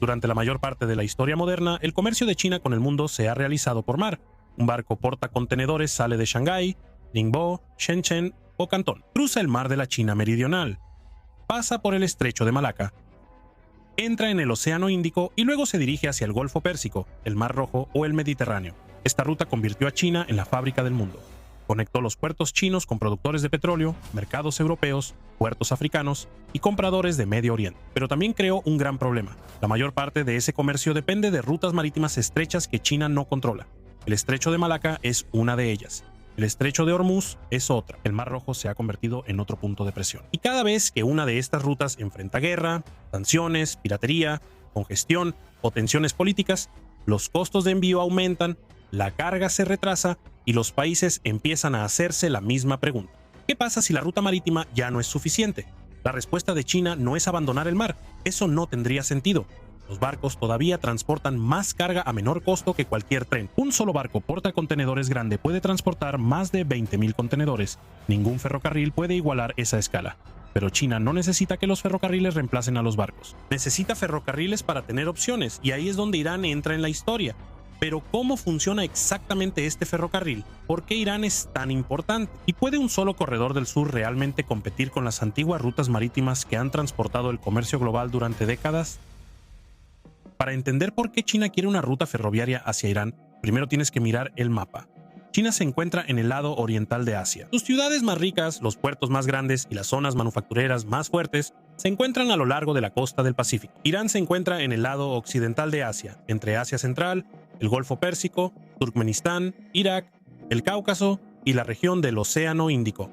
Durante la mayor parte de la historia moderna, el comercio de China con el mundo se ha realizado por mar. Un barco portacontenedores sale de Shanghái, Ningbo, Shenzhen o Cantón. Cruza el mar de la China meridional, pasa por el estrecho de Malaca, entra en el Océano Índico y luego se dirige hacia el Golfo Pérsico, el Mar Rojo o el Mediterráneo. Esta ruta convirtió a China en la fábrica del mundo. Conectó los puertos chinos con productores de petróleo, mercados europeos, puertos africanos y compradores de Medio Oriente. Pero también creó un gran problema. La mayor parte de ese comercio depende de rutas marítimas estrechas que China no controla. El estrecho de Malaca es una de ellas. El estrecho de Hormuz es otra. El Mar Rojo se ha convertido en otro punto de presión. Y cada vez que una de estas rutas enfrenta guerra, sanciones, piratería, congestión o tensiones políticas, los costos de envío aumentan, la carga se retrasa y los países empiezan a hacerse la misma pregunta. ¿Qué pasa si la ruta marítima ya no es suficiente? La respuesta de China no es abandonar el mar. Eso no tendría sentido. Los barcos todavía transportan más carga a menor costo que cualquier tren. Un solo barco portacontenedores grande puede transportar más de 20.000 contenedores. Ningún ferrocarril puede igualar esa escala. Pero China no necesita que los ferrocarriles reemplacen a los barcos. Necesita ferrocarriles para tener opciones, y ahí es donde Irán entra en la historia. Pero ¿cómo funciona exactamente este ferrocarril? ¿Por qué Irán es tan importante? ¿Y puede un solo corredor del sur realmente competir con las antiguas rutas marítimas que han transportado el comercio global durante décadas? Para entender por qué China quiere una ruta ferroviaria hacia Irán, primero tienes que mirar el mapa. China se encuentra en el lado oriental de Asia. Sus ciudades más ricas, los puertos más grandes y las zonas manufactureras más fuertes se encuentran a lo largo de la costa del Pacífico. Irán se encuentra en el lado occidental de Asia, entre Asia Central, el Golfo Pérsico, Turkmenistán, Irak, el Cáucaso y la región del Océano Índico.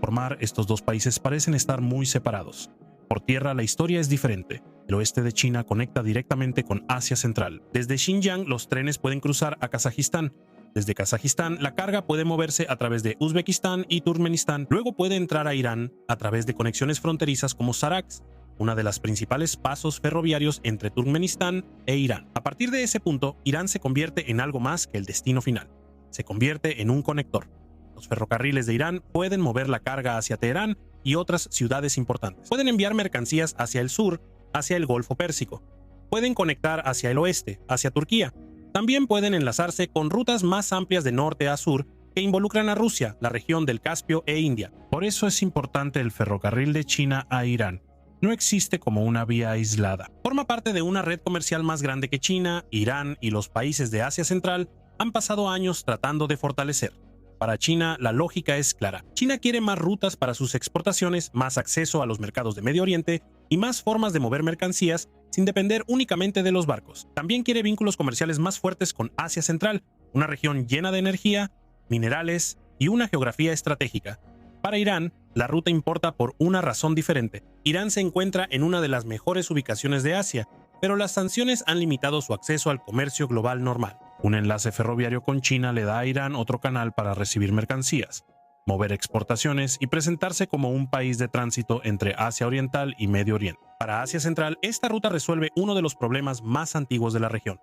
Por mar, estos dos países parecen estar muy separados. Por tierra, la historia es diferente. El oeste de China conecta directamente con Asia Central. Desde Xinjiang, los trenes pueden cruzar a Kazajistán. Desde Kazajistán, la carga puede moverse a través de Uzbekistán y Turkmenistán. Luego puede entrar a Irán a través de conexiones fronterizas como Sarax, una de las principales pasos ferroviarios entre Turkmenistán e Irán. A partir de ese punto, Irán se convierte en algo más que el destino final. Se convierte en un conector. Los ferrocarriles de Irán pueden mover la carga hacia Teherán y otras ciudades importantes. Pueden enviar mercancías hacia el sur, hacia el Golfo Pérsico. Pueden conectar hacia el oeste, hacia Turquía. También pueden enlazarse con rutas más amplias de norte a sur que involucran a Rusia, la región del Caspio e India. Por eso es importante el ferrocarril de China a Irán. No existe como una vía aislada. Forma parte de una red comercial más grande que China, Irán y los países de Asia Central han pasado años tratando de fortalecer. Para China, la lógica es clara. China quiere más rutas para sus exportaciones, más acceso a los mercados de Medio Oriente y más formas de mover mercancías sin depender únicamente de los barcos. También quiere vínculos comerciales más fuertes con Asia Central, una región llena de energía, minerales y una geografía estratégica. Para Irán, la ruta importa por una razón diferente. Irán se encuentra en una de las mejores ubicaciones de Asia, pero las sanciones han limitado su acceso al comercio global normal. Un enlace ferroviario con China le da a Irán otro canal para recibir mercancías, mover exportaciones y presentarse como un país de tránsito entre Asia Oriental y Medio Oriente. Para Asia Central, esta ruta resuelve uno de los problemas más antiguos de la región.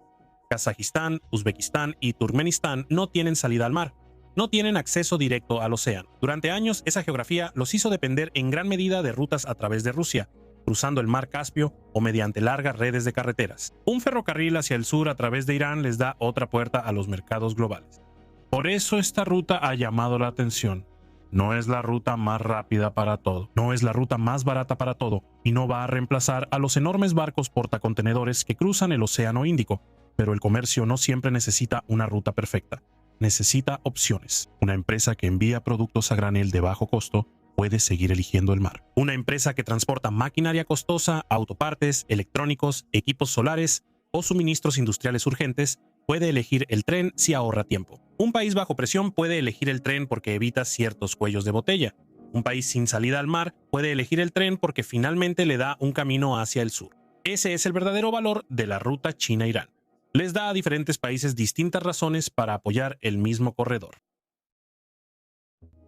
Kazajistán, Uzbekistán y Turkmenistán no tienen salida al mar. No tienen acceso directo al océano. Durante años, esa geografía los hizo depender en gran medida de rutas a través de Rusia, cruzando el mar Caspio o mediante largas redes de carreteras. Un ferrocarril hacia el sur a través de Irán les da otra puerta a los mercados globales. Por eso esta ruta ha llamado la atención. No es la ruta más rápida para todo, no es la ruta más barata para todo, y no va a reemplazar a los enormes barcos portacontenedores que cruzan el Océano Índico. Pero el comercio no siempre necesita una ruta perfecta. Necesita opciones. Una empresa que envía productos a granel de bajo costo puede seguir eligiendo el mar. Una empresa que transporta maquinaria costosa, autopartes, electrónicos, equipos solares o suministros industriales urgentes puede elegir el tren si ahorra tiempo. Un país bajo presión puede elegir el tren porque evita ciertos cuellos de botella. Un país sin salida al mar puede elegir el tren porque finalmente le da un camino hacia el sur. Ese es el verdadero valor de la ruta China-Irán. Les da a diferentes países distintas razones para apoyar el mismo corredor.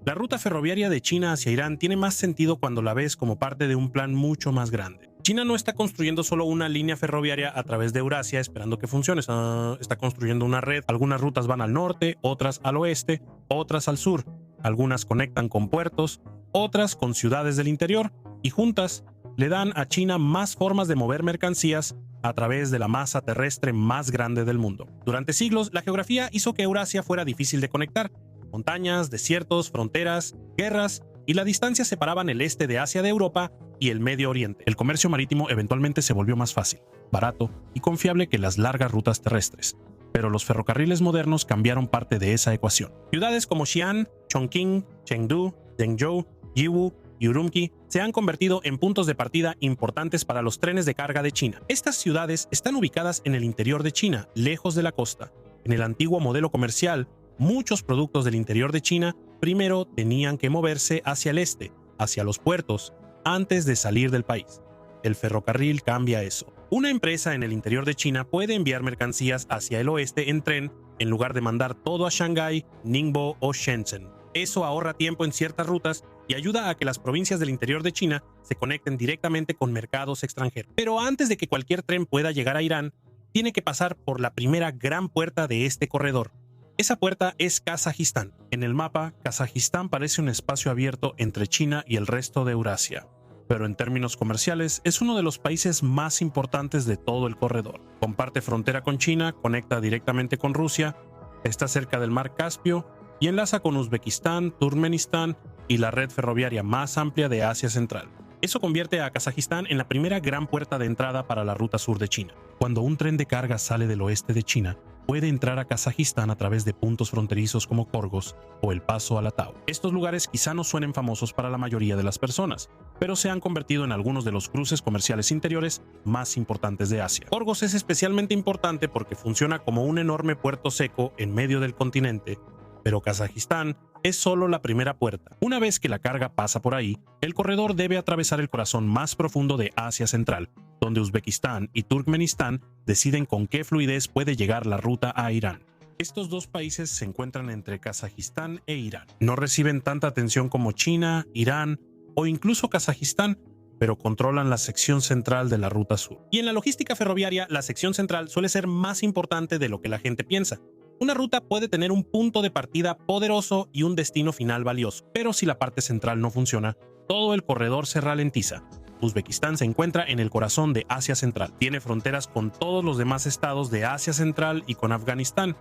La ruta ferroviaria de China hacia Irán tiene más sentido cuando la ves como parte de un plan mucho más grande. China no está construyendo solo una línea ferroviaria a través de Eurasia esperando que funcione. Está construyendo una red. Algunas rutas van al norte, otras al oeste, otras al sur. Algunas conectan con puertos, otras con ciudades del interior y juntas le dan a China más formas de mover mercancías a través de la masa terrestre más grande del mundo. Durante siglos, la geografía hizo que Eurasia fuera difícil de conectar. Montañas, desiertos, fronteras, guerras y la distancia separaban el este de Asia de Europa y el Medio Oriente. El comercio marítimo eventualmente se volvió más fácil, barato y confiable que las largas rutas terrestres. Pero los ferrocarriles modernos cambiaron parte de esa ecuación. Ciudades como Xi'an, Chongqing, Chengdu, Zhengzhou, Yiwu y Urumqi se han convertido en puntos de partida importantes para los trenes de carga de China. Estas ciudades están ubicadas en el interior de China, lejos de la costa. En el antiguo modelo comercial, muchos productos del interior de China primero tenían que moverse hacia el este, hacia los puertos, antes de salir del país. El ferrocarril cambia eso. Una empresa en el interior de China puede enviar mercancías hacia el oeste en tren en lugar de mandar todo a Shanghái, Ningbo o Shenzhen. Eso ahorra tiempo en ciertas rutas y ayuda a que las provincias del interior de China se conecten directamente con mercados extranjeros. Pero antes de que cualquier tren pueda llegar a Irán, tiene que pasar por la primera gran puerta de este corredor. Esa puerta es Kazajistán. En el mapa, Kazajistán parece un espacio abierto entre China y el resto de Eurasia. Pero en términos comerciales es uno de los países más importantes de todo el corredor. Comparte frontera con China, conecta directamente con Rusia, está cerca del mar Caspio y enlaza con Uzbekistán, Turkmenistán y la red ferroviaria más amplia de Asia Central. Eso convierte a Kazajistán en la primera gran puerta de entrada para la ruta sur de China. Cuando un tren de carga sale del oeste de China, puede entrar a Kazajistán a través de puntos fronterizos como Korgos o el paso Alatau. Estos lugares quizá no suenen famosos para la mayoría de las personas, pero se han convertido en algunos de los cruces comerciales interiores más importantes de Asia. Korgos es especialmente importante porque funciona como un enorme puerto seco en medio del continente, pero Kazajistán es solo la primera puerta. Una vez que la carga pasa por ahí, el corredor debe atravesar el corazón más profundo de Asia Central, donde Uzbekistán y Turkmenistán deciden con qué fluidez puede llegar la ruta a Irán. Estos dos países se encuentran entre Kazajistán e Irán. No reciben tanta atención como China, Irán o incluso Kazajistán, pero controlan la sección central de la ruta sur. Y en la logística ferroviaria, la sección central suele ser más importante de lo que la gente piensa. Una ruta puede tener un punto de partida poderoso y un destino final valioso, pero si la parte central no funciona, todo el corredor se ralentiza. Uzbekistán se encuentra en el corazón de Asia Central. Tiene fronteras con todos los demás estados de Asia Central y con Afganistán.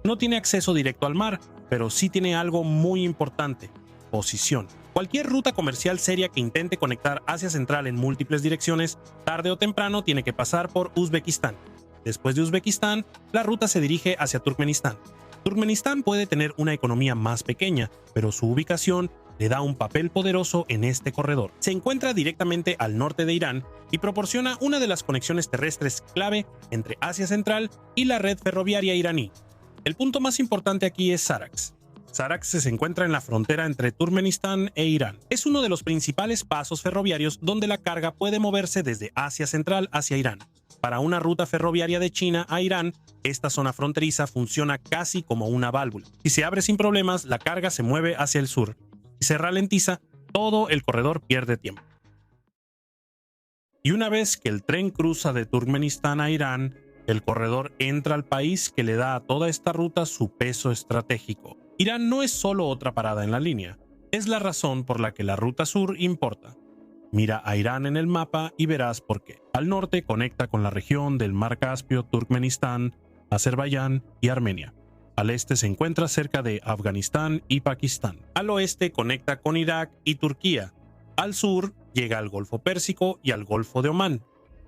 No tiene acceso directo al mar, pero sí tiene algo muy importante: posición. Cualquier ruta comercial seria que intente conectar Asia Central en múltiples direcciones, tarde o temprano tiene que pasar por Uzbekistán. Después de Uzbekistán, la ruta se dirige hacia Turkmenistán. Turkmenistán puede tener una economía más pequeña, pero su ubicación le da un papel poderoso en este corredor. Se encuentra directamente al norte de Irán y proporciona una de las conexiones terrestres clave entre Asia Central y la red ferroviaria iraní. El punto más importante aquí es Sarax. Sarax se encuentra en la frontera entre Turkmenistán e Irán. Es uno de los principales pasos ferroviarios donde la carga puede moverse desde Asia Central hacia Irán. Para una ruta ferroviaria de China a Irán, esta zona fronteriza funciona casi como una válvula. Si se abre sin problemas, la carga se mueve hacia el sur. Si se ralentiza, todo el corredor pierde tiempo. Y una vez que el tren cruza de Turkmenistán a Irán, el corredor entra al país que le da a toda esta ruta su peso estratégico. Irán no es solo otra parada en la línea, es la razón por la que la ruta sur importa. Mira a Irán en el mapa y verás por qué. Al norte conecta con la región del Mar Caspio, Turkmenistán, Azerbaiyán y Armenia. Al este se encuentra cerca de Afganistán y Pakistán. Al oeste conecta con Irak y Turquía. Al sur llega al Golfo Pérsico y al Golfo de Omán.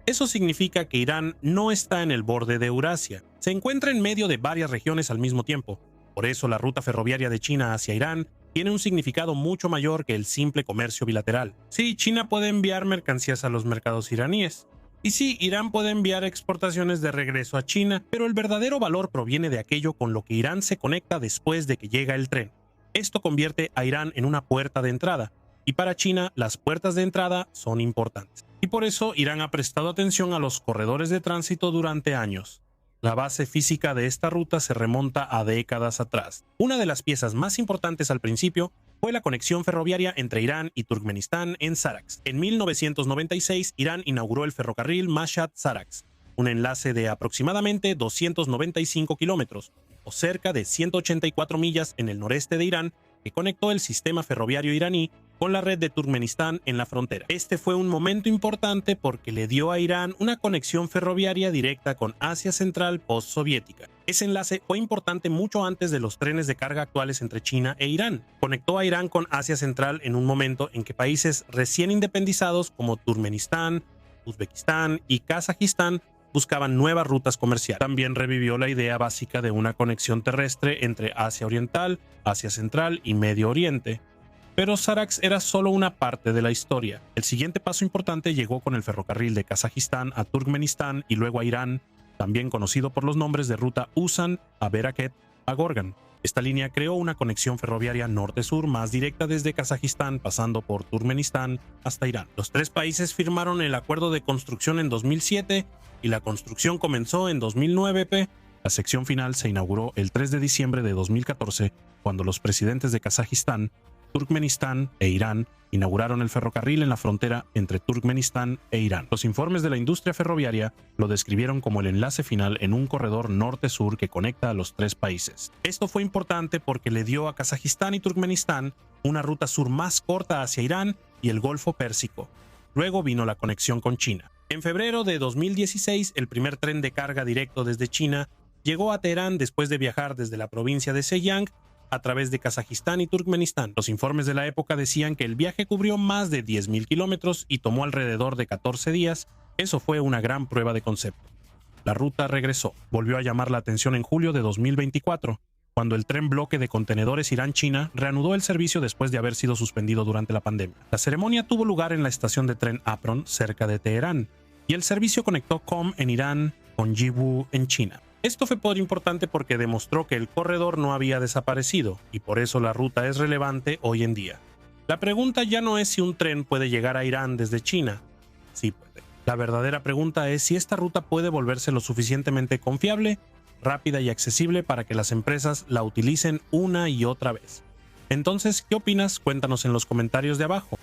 Eso significa que Irán no está en el borde de Eurasia. Se encuentra en medio de varias regiones al mismo tiempo. Por eso la ruta ferroviaria de China hacia Irán tiene un significado mucho mayor que el simple comercio bilateral. Sí, China puede enviar mercancías a los mercados iraníes. Y sí, Irán puede enviar exportaciones de regreso a China, pero el verdadero valor proviene de aquello con lo que Irán se conecta después de que llega el tren. Esto convierte a Irán en una puerta de entrada, y para China las puertas de entrada son importantes. Y por eso Irán ha prestado atención a los corredores de tránsito durante años. La base física de esta ruta se remonta a décadas atrás. Una de las piezas más importantes al principio fue la conexión ferroviaria entre Irán y Turkmenistán en Sarax. En 1996, Irán inauguró el ferrocarril Mashhad-Sarax, un enlace de aproximadamente 295 kilómetros, o cerca de 184 millas en el noreste de Irán, que conectó el sistema ferroviario iraní con la red de Turkmenistán en la frontera. Este fue un momento importante porque le dio a Irán una conexión ferroviaria directa con Asia Central postsoviética. Ese enlace fue importante mucho antes de los trenes de carga actuales entre China e Irán. Conectó a Irán con Asia Central en un momento en que países recién independizados como Turkmenistán, Uzbekistán y Kazajistán buscaban nuevas rutas comerciales. También revivió la idea básica de una conexión terrestre entre Asia Oriental, Asia Central y Medio Oriente. Pero Sarax era solo una parte de la historia. El siguiente paso importante llegó con el ferrocarril de Kazajistán a Turkmenistán y luego a Irán, también conocido por los nombres de ruta Usan a Beraket a Gorgan. Esta línea creó una conexión ferroviaria norte-sur más directa desde Kazajistán pasando por Turkmenistán hasta Irán. Los tres países firmaron el acuerdo de construcción en 2007 y la construcción comenzó en 2009. La sección final se inauguró el 3 de diciembre de 2014 cuando los presidentes de Kazajistán, Turkmenistán e Irán inauguraron el ferrocarril en la frontera entre Turkmenistán e Irán. Los informes de la industria ferroviaria lo describieron como el enlace final en un corredor norte-sur que conecta a los tres países. Esto fue importante porque le dio a Kazajistán y Turkmenistán una ruta sur más corta hacia Irán y el Golfo Pérsico. Luego vino la conexión con China. En febrero de 2016, el primer tren de carga directo desde China llegó a Teherán después de viajar desde la provincia de Zhejiang a través de Kazajistán y Turkmenistán. Los informes de la época decían que el viaje cubrió más de 10.000 kilómetros y tomó alrededor de 14 días. Eso fue una gran prueba de concepto. La ruta regresó. Volvió a llamar la atención en julio de 2024, cuando el tren bloque de contenedores Irán-China reanudó el servicio después de haber sido suspendido durante la pandemia. La ceremonia tuvo lugar en la estación de tren Apron, cerca de Teherán, y el servicio conectó Qom en Irán con Yiwu en China. Esto fue importante porque demostró que el corredor no había desaparecido y por eso la ruta es relevante hoy en día. La pregunta ya no es si un tren puede llegar a Irán desde China. Sí puede. La verdadera pregunta es si esta ruta puede volverse lo suficientemente confiable, rápida y accesible para que las empresas la utilicen una y otra vez. Entonces, ¿qué opinas? Cuéntanos en los comentarios de abajo.